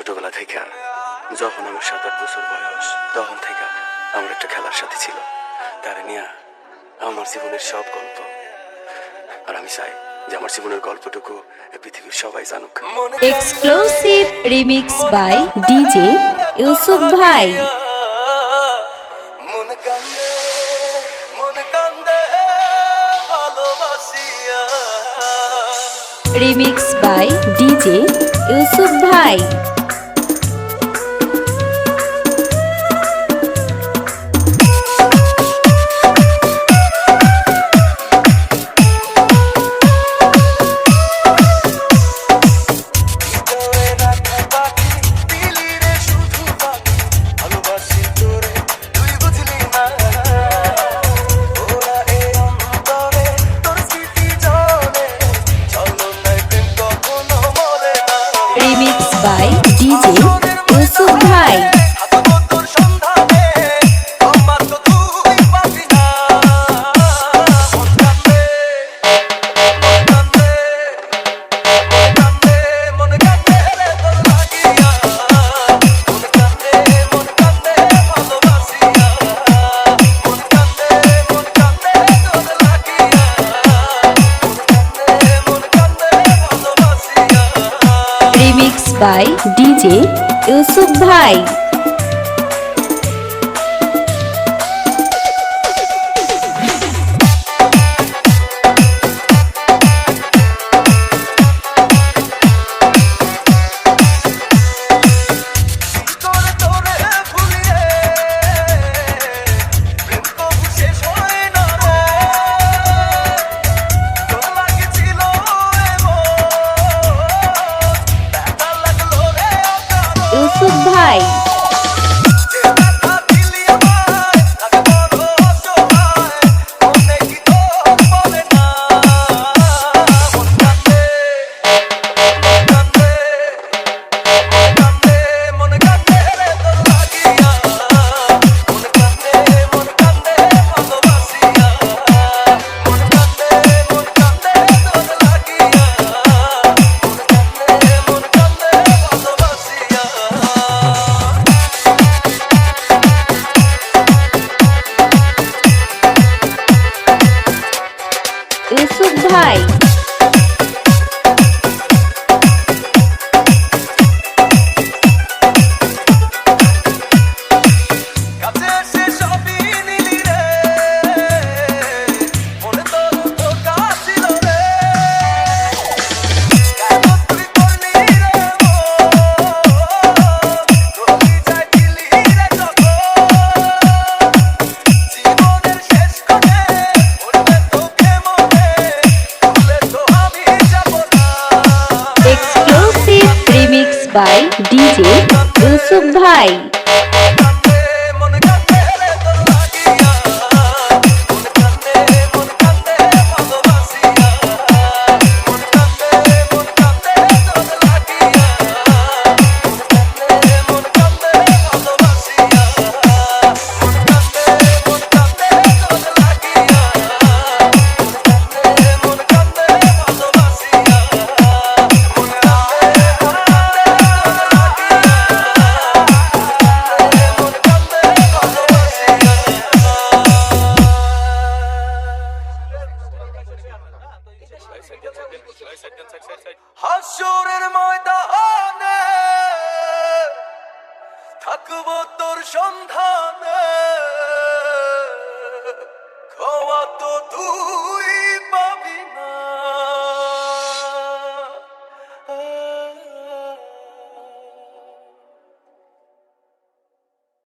ছোটবেলা থেকে যখন আমার 7-8 বছর বয়স তখন থেকে আমার একটা খেলার সাথে ছিল। তারে নিয়ে আমার জীবনের সব গল্প। আর আমি চাই যে আমার জীবনের গল্পটুকু পৃথিবীর সবাই জানুক। Exclusive remix by DJ Yusuf ভাই। রিমিক্স বাই ডিজে ইউসুফ ভাই। রিমিক্স বাই ডিজে ইউসুফ ভাই। রিমিক্স বাই ডিজে ইউসুফ ভাই। ইউসুফ ভাই। ইউসুফ ভাই। Exclusive remix by DJ Yusuf ভাই। হাসরের ময়দানে থাকবো তোর সন্ধানে।